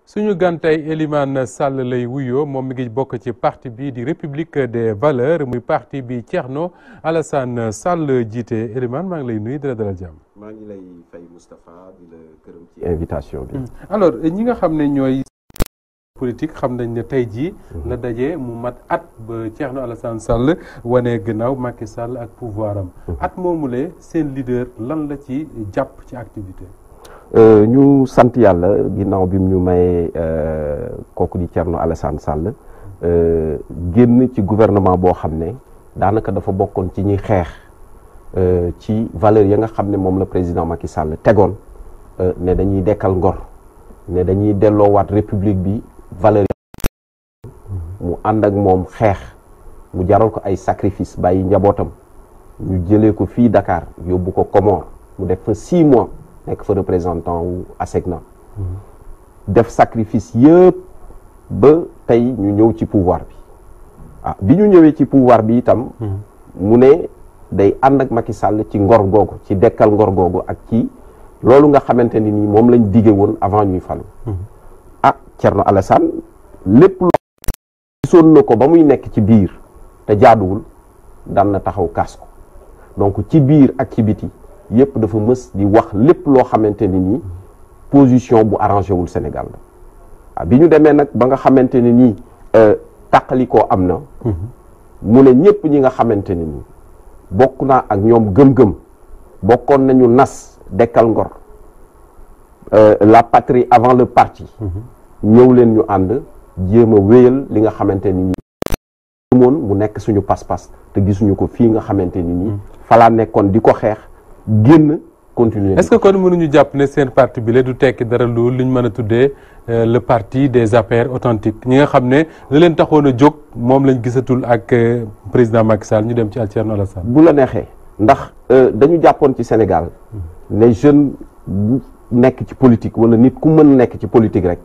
suñu gantay Elimane Sall lay wuyoo moom mi ngi bokk ci parti bi di République des valeurs muy parti bi Thierno Alassane Sall jiite. Elimane maa ngi lay nuyu di la dalal jàmm. maa ngi lay fay Moustapha di la gërëm ci invitation bi. alors ñi nga xam ne ñooy politique xam nañ ne tey jii la daje mu mat at ba Thierno Alassane Sall wane gannaaw Macky Sall ak pouvoir am. at moomulee seen leader lan la ci jàpp ci activité. ñu sant yàlla ginnaaw bi mu ñu mayee kooku di Thierno Alassane Sall génn ci gouvernement boo xam ne daanaka dafa bokkoon ci ñuy xeex ci valeur ya nga xam ne moom la président Macky Sall tegoon ne dañuy dekkal ngor ne dañuy delloowaat république bi valeur mu ànd ak moom xeex mu jaral ko ay sacrifice bàyyi njabootam ñu jëlee ko fii Dakar yóbbu ko Comores mu def fa 6 mois nekk fa représentant wu ASECNA def sacrifice yëpp ba tey ñu ñëw ci pouvoir bi bi ñu ñëwee ci pouvoir bi itam mu ne day ànd ak Macky Sall ci ngor googu ci dekkal ngor googu ak ci loolu nga xamante ni nii moom lañ dige woon avant ñuy falu Thierno Alassane lépp loo gisoon na ko ba muy nekk ci biir te jaaduwul daan na taxaw kaas ko donc ci biir ak ci biti yëpp dafa mës di wax lépp loo xamante ni nii position bu arrangé wul Sénégal la bi ñu demee nag ba nga xamante ni nii tàqalikoo am na mu ne ñëpp ñi nga xamante ni nii bokk naa ak ñoom gëm-gëm bokkoon nañu nas dekkal ngor la patrie avant le parti ñëw leen ñu ànd jéem a wéyal li nga xamante ni nii moon mu nekk suñu pas-pas te gisuñu ko fii nga xamante ni nii falaa nekkoon di ko xeex génn continuer. est-ce que kon mënuñu jàpp ne seen parti bi la du tekki dara loolu li ñu mën a tuddee le parti des APR authentiques ñi nga xam ne la leen taxoon a jóg moom lañ gisatul ak président Macky Sall ñu dem ci Thierno Alassane. bu la neexee ndax dañu jàppoon ci Sénégal les jeunes bu nekk ci politique wala nit ku mën nekk ci politique rek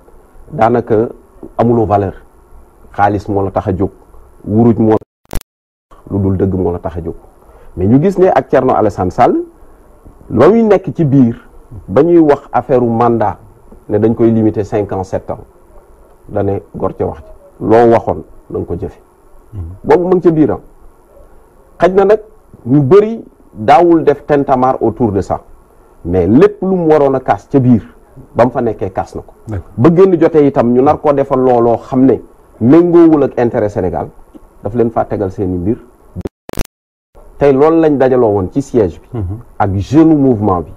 daanaka amuloo valeur xaalis moo la tax a jóg wuruj moo lu dul dëgg moo la tax a jóg mais ñu gis ne ak Thierno Alassane Sall ba muy nekk ci biir ba ñuy wax affaire u mandat ne dañ koy limiter 5 ans 7 ans da ne gor ca wax ci loo waxoon da nga ko jëfe boobu mu ngi ca biiram xaj na nag ñu bëri daawul def tintamarre autour de ça mais lépp lu mu waroon a kaas ca biir ba mu fa nekkee kaas na ko ba génn jotee itam ñu nar koo defal looloo xam ne méngoowul ak intérêt Sénégal daf leen faa tegal seeni mbir tey loolu lañ dajaloo woon ci siège bi ak jeune mouvement bi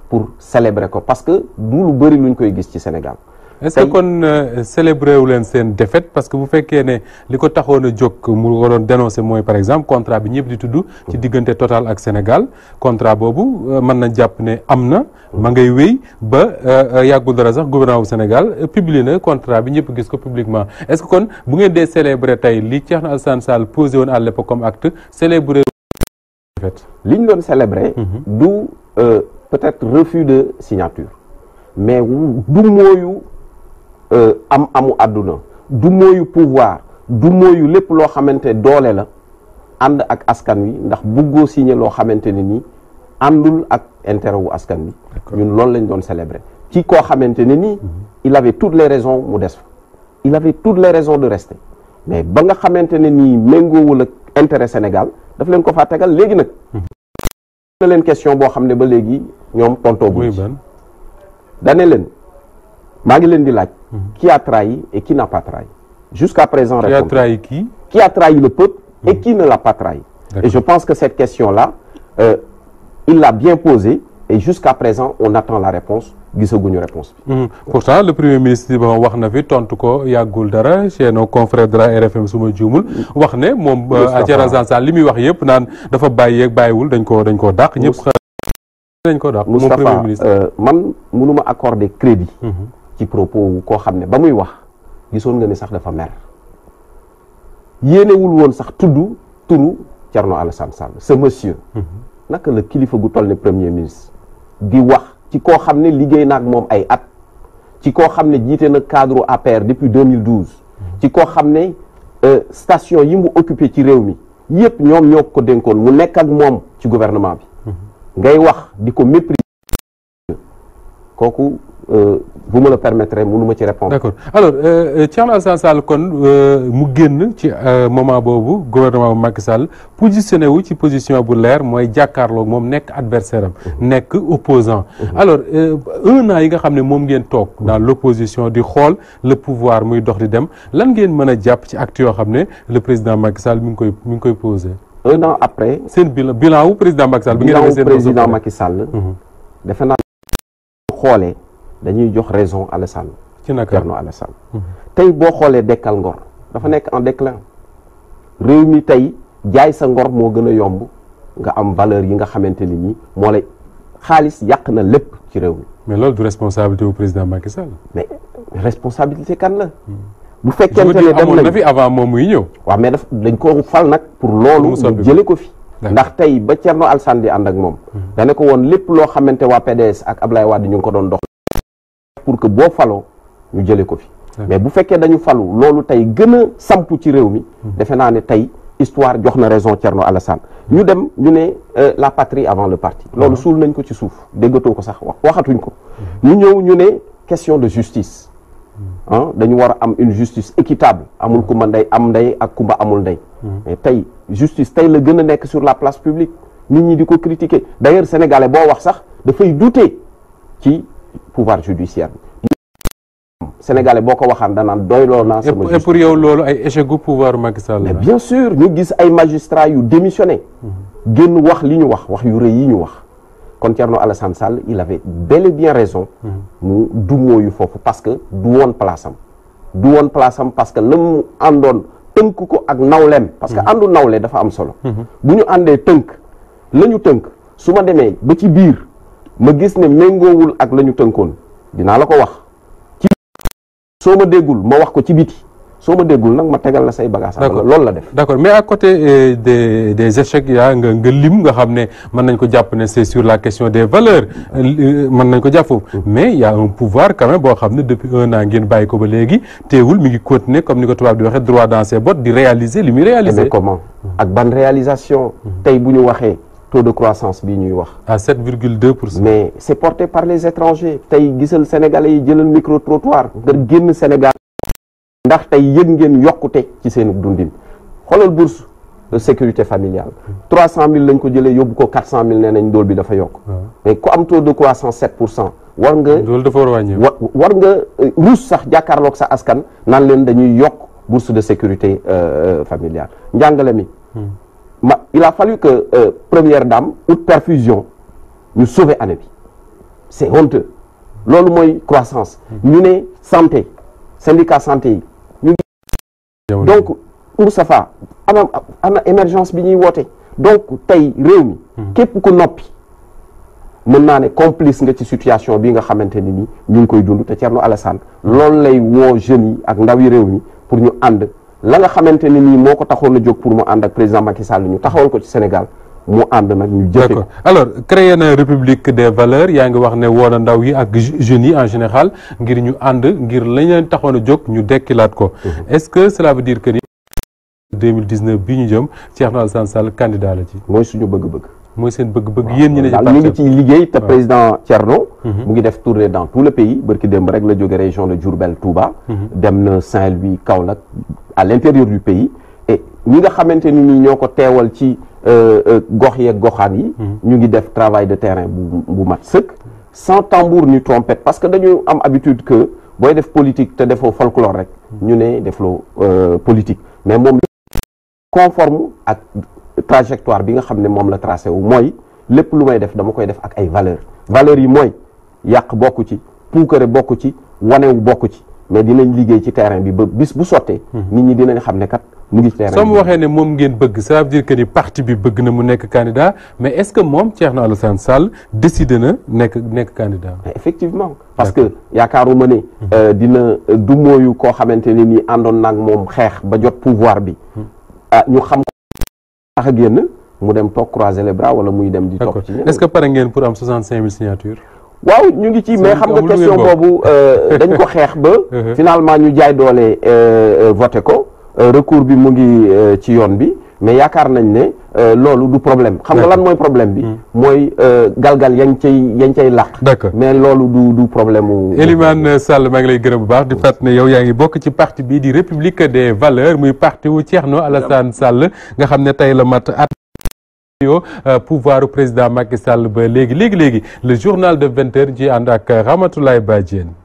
pour célébrer ko parce que du lu bëri luñ koy gis ci Sénégal. est-ce que kon célébrer wu leen seen défaite parce que bu fekkee ne li ko taxoon a jóg mu waroon dénoncer mooy par exemple contrat bi ñëpp di tudd ci diggante Total ak Sénégal contrat boobu mën na jàpp ne am na ma ngay wéy ba yàggul dara sax gouvernement bu Sénégal publié na contrat bi ñëpp gis ko publiquement est-ce que kon bu ngeen dee célébrer tey li Thierno Alassane Sall posé woon à l'époque comme acte célébrer li ñu doon célébrer du peut-être refus de signature mais du mooyu amu àdduna du mooyu pouvoir du mooyu lépp loo xamante doole la ànd ak askan wi ndax bëggoo signer loo xamante ne nii àndul ak intérêt wu askan wi ñun loolu lañ doon célébrer ci koo xamante ne nii il avait toutes les raisons mu des fa il avait toutes les raisons de rester mais ba nga xamante ne nii méngoowul ak intérêt Sénégal daf leen ko faa tegal léegi nag na leen question boo xam ne ba léegi ñoom tontoo bu dane leen maa ngi leen di laaj qui a trahi et qui n'a pas trahi jusqu'à présent qui a trahi qui? Qui a trahi le peuple et qui ne l'a pas trahi. Et je pense que cette question-là il l'a bien posée et jusqu'à présent on attend la réponse gisaguñu réponse bi. Pourtant le premier ministre ba wax na fi tontu ko yàggul dara chez nos confrères de la RFM suma juumul wax ne moom Thierno Alassane Sall li muy wax yëpp naan dafa bàyyi ak bàyyiwul dañ koo dàq ñëpp dañ koo dàq moom premier ministre. man mënuma accorder crédit ci propos wu koo xam ne ba muy wax gisoon nga ni sax dafa mer yéenewul woon sax turu Thierno Alassane Sall ce monsieur naka la kilifa gu toll ne premier ministre di wax ci koo xam ne liggéey na ak moom ay at ci koo xam ne jiite na cadre APR depuis 2012 ci koo xam ne station yi mu occupé ci réew mi yëpp ñoom ñoo ko dénkoon mu nekk ak moom ci gouvernement bi ngay wax di ko mépriser kooku vous me le permettrez mënu ma ci répondre. d'accord alors Thierno Alassane Sall kon mu génn ci moment boobu gouvernement bu Macky Sall positionné wu ci position bu leer mooy jàkkaarloog moom nekk adversaire am nekk opposant alors 1 an yi nga xam ne moom ngeen toog dans l'opposition di xool le pouvoir muy dox di dem lan ngeen mën a jàpp ci acte yoo xam ne le président Macky Sall mi ngi koy posé. 1 an après. seen bilan wu président Macky Sall. bi ngeen defee seen président Macky Sall. defe naa xoolee. dañuy jox raison Alassane. ci naka Thierno Alassane. tey boo xoolee dekkal ngor dafa nekk en déclin réew mi tey jaay sa ngor moo gën a yomb nga am valeur yi nga xamante ni nii moo lay xaalis yàq na lépp ci réew mi. mais loolu du responsabilité bu président Macky Sall. mais responsabilité kan la. bu fekkente ne dem amoon na fi avant moom muy ñëw. waaw mais dañ ko fal nag pour loolu. mu jële ko fi. ndax tey ba Thierno Alassane di ànd ak moom. dane ko woon lépp loo xamante waa PDS ak Ablaye Wade ñu ngi ko doon dox. pour que boo faloo ñu jëlee ko fi mais bu fekkee dañu falu loolu tey gën a sampu ci réew mi defe naa ne tey histoire jox na raison Thierno Alassane ñu dem ñu ne la patrie avant le parti loolu suul nañ ko ci suuf déggatoo ko sax waxatuñ ko ñu ñëw ñu ne question de justice dañu war a am une justice équitable amul kumba ndey am ndey ak kumba amul ndey mais tey justice tey la gën a nekk sur la place publique nit ñi di ko critiquer d'ailleurs sénégalais boo wax sax dafay douter ci pouvoir judiciaire bi sénégalais boo ko waxaan danaan doyloo naa sama justice. Et pour yow loolu ay échec gu pouvoir Macky Sall mais bien sûr ñu gis ay magistrats yu démissionné génn wax li ñu wax yu rëy yi ñu wax kon Thierno Alassane Sall il avait bel et bien raison mu dumóoyu foofu parce que du woon place am parce que la mu àndoon tënk ko ak nawleem parce que àndu nawle dafa am solo bu ñu àndee tënk la ñu tënk su ma demee ba ci biir ma gis ne méngoowul ak la ñu tënkoon dinaa la ko wax ci soo ma déggul ma wax ko ci biti soo ma déggul nag ma tegal la say bagages. loolu la def. d'accord mais à côté des échecs yaa nga lim nga xam ne mën nañ ko jàpp ne c'est sur la question des valeurs mën nañ ko jàpp foofu mais il y a un pouvoir quand même boo xam ne depuis 1 an ngeen bàyyi ko ba léegi teewul mi ngi continuer comme ni ko tubaab di waxee droit dans ses bottes di réaliser li muy réaliser. mais comment ak ban réalisation. tey bu ñu waxee. taux de croissance bii ñuy wax. à 7,2%. mais c'est porté par les étrangers. tey gisal sénégalais yi jëlal micro trottoir nga génn Sénégal. ndax tey yëg ngeen yokkute ci seen dundin xoolal bourse de sécurité familiale. 300 000 lañ ko jëlee yóbbu ko 400 000 nee nañ ndóol bi dafa yokk. mais ku am taux de croissance 7%. war nga loolu dafa war a wàññi. war nga ruus sax jàkkaarloog sa askan naan leen dañuy yokk bourse de sécurité familiale njàngale mi. il a fallu que première dame ut perfusion ñu sauver année bi c'est honteux loolu mooy croissance ñu ne santé syndicat santé yi ñu ngi donc Moustapha ana émergence bi ñuy woote donc tey réew mi képp ku noppi mën naa ne complice nga ci situation bi nga xamante ni ni ñu ngi koy dund te Thierno Alassane loolu lay woo jeunes yi ak ndawi réew mi pour ñu ànd la nga xamante ni nii moo ko taxoon a jóg pour mu ànd ak président Macky Sall ñu taxawal ko ci Sénégal mu ànd nag ñu jëfe ko. alors créer na république des valeurs yaa ngi wax ne woon a ndaw yi ak jeunes yi en général ngir ñu ànd ngir lañ leen taxoon a jóg ñu dekkilaat ko. est-ce que cela veut dire que ni 2019 bii ñu jëm Thierno Alassane Sall candidat la ci. mooy suñu bëgg-bëgg. mooy seen bëgg-bëgg yéen ñi ne ñu ngi ci liggéey te président Thierno mu ngi def tournée dans tout le pays bërki démb rek la jóge région de Diourbel Touba dem na Saint-Louis Kaolack à l'intérieur du pays et ñi nga xamante ni nii ñoo ko teewal ci gox yeeg goxaan yi ñu ngi def travail de terrain bu mat sëkk sans tambour ni trompette parce que dañu am habitude que booy def politique te defoo folklore rek ñu ne defloo politique mais moom conforme ak trajectoire bi nga xam ne moom la tracé wu mooy lépp lu may def dama koy def ak ay valeurs yi mooy yàq bokku ci puukare bokku ci wanewu bokku ci mais dinañ liggéey ci terrain bi ba bis bu sottee nit ñi dinañ xam ne kat mu ngi ci terrain bi. soo mu waxee ne moom ngeen bëgg ça veut dire que ni parti bi bëgg na mu nekk candidat mais est-ce que moom Thierno Alassane Sall décidé na nekk candidat. effectivement parce que yaakaaruma ne dina du mooyu koo xamante ne nii àndoon naag moom xeex ba jot pouvoir bi ñu xam tax a génn mu dem toog croiser les bras wala muy dem di topp ci ñeneen. est-ce que pare ngeen pour am 65 000 signatures. waaw ñu ngi ci mais xam nga question boobu dañ ko xeex ba finalement ñu jaay doole voté ko recours bi mu ngi ci yoon bi mais yaakaar nañ ne loolu du problème xam nga lan mooy problème bi mooy galgal yañ cay làq d'accord mais loolu du problème u Elimane Sall maa ngi lay gërëm bu baax di fàttali ne yow yaa ngi bokk ci parti bii di République des Valeurs muy parti wu Thierno Alassane Sall nga xam ne tey la mat at pouvoir président Macky Sall ba léegi le journal de 20h ji ànd ak Ramatoulaye Badiène